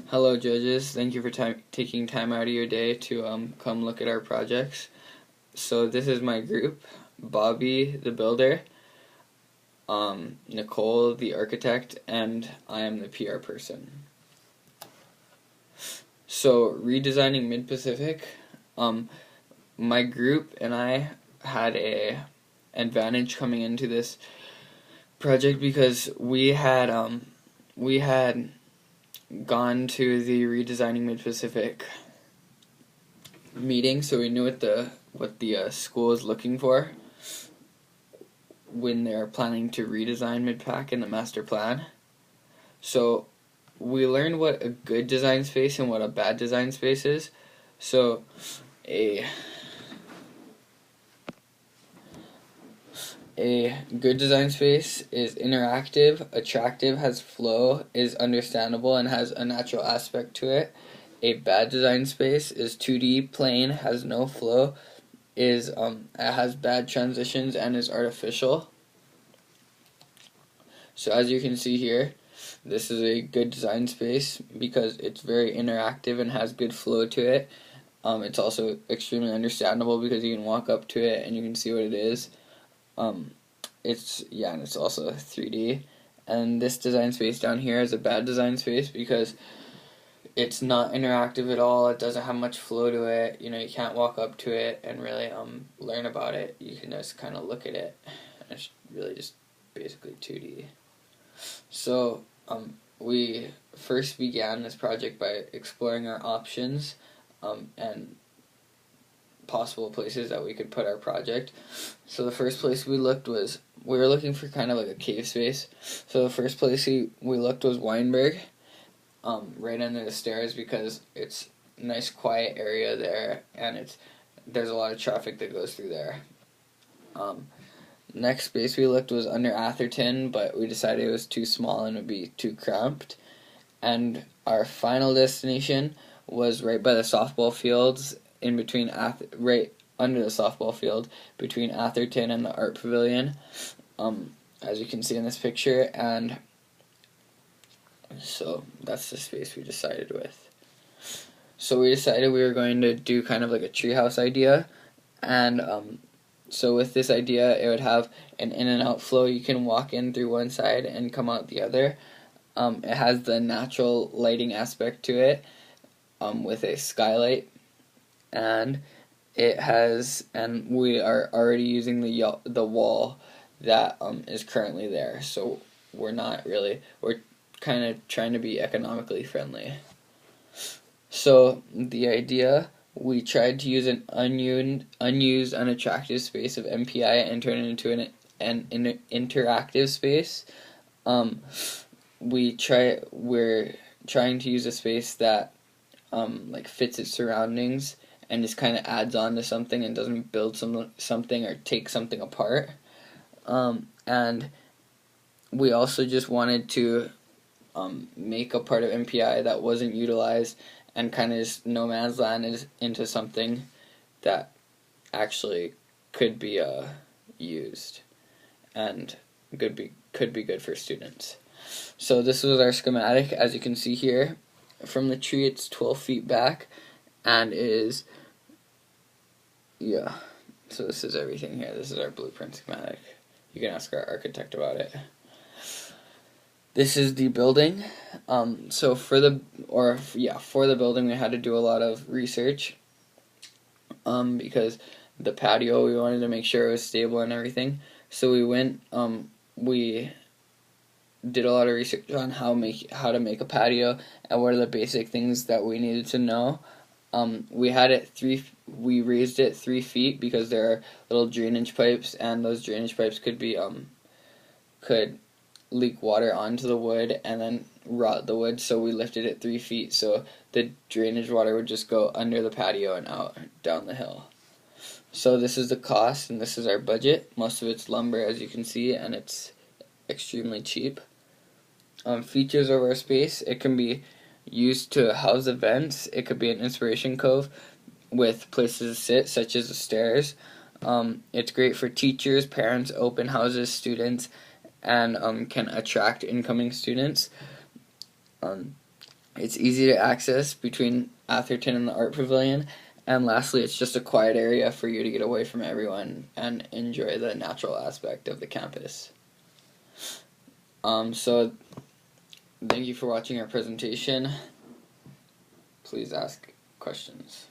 Hello, judges. Thank you for taking time out of your day to come look at our projects. So this is my group: Bobby, the builder, Nicole, the architect, and I am the PR person. So redesigning Mid-Pacific, my group and I had a advantage coming into this project because we had gone to the redesigning Mid-Pacific meeting, so we knew what the school is looking for when they're planning to redesign Mid-Pac in the master plan. So we learned what a good design space and what a bad design space is. So a A good design space is interactive, attractive, has flow, is understandable, and has a natural aspect to it. A bad design space is 2D, plain, has no flow, it has bad transitions, and is artificial. So as you can see here, this is a good design space because it's very interactive and has good flow to it. It's also extremely understandable because you can walk up to it and you can see what it is. And it's also 3D. And this design space down here is a bad design space because it's not interactive at all. It doesn't have much flow to it. You can't walk up to it and really learn about it. You can just kind of look at it, and it's really just basically 2D. So we first began this project by exploring our options and possible places that we could put our project. So the first place we looked was, we were looking for kind of like a cave space. So the first place we looked was Weinberg, right under the stairs, because it's a nice quiet area there, and there's a lot of traffic that goes through there. Next space we looked was under Atherton, but we decided it was too small and it would be too cramped. And our final destination was right by the softball fields, in between right under the softball field, between Atherton and the art pavilion, as you can see in this picture. And so that's the space we decided with. So we decided we were going to do kind of like a treehouse idea, and so with this idea, it would have an in and out flow. You can walk in through one side and come out the other. It has the natural lighting aspect to it, with a skylight, and we are already using the wall that is currently there. So we're kind of trying to be economically friendly. So the idea, we tried to use an unused, unattractive space of MPI and turn it into an interactive space. We're trying to use a space that fits its surroundings and just kind of adds on to something and doesn't build something or take something apart. And we also just wanted to make a part of MPI that wasn't utilized and kind of just no man's land into something that actually could be used and could be good for students. So this was our schematic. As you can see here, from the tree it's 12 feet back, and so this is everything here. This is our blueprint schematic. You can ask our architect about it. This is the building. So for the building, we had to do a lot of research, because the patio, we wanted to make sure it was stable and everything. So we did a lot of research on how to make a patio and what are the basic things that we needed to know. We raised it 3 feet because there are little drainage pipes, and those drainage pipes could leak water onto the wood and then rot the wood. So we lifted it 3 feet so the drainage water would just go under the patio and out down the hill. So this is the cost, and this is our budget. Most of it's lumber, as you can see, and it's extremely cheap. Features of our space: it can be used to house events. It could be an inspiration cove with places to sit, such as the stairs. It's great for teachers, parents, open houses, students, and can attract incoming students. It's easy to access between Atherton and the Art Pavilion. And lastly, it's just a quiet area for you to get away from everyone and enjoy the natural aspect of the campus. So thank you for watching our presentation. Please ask questions.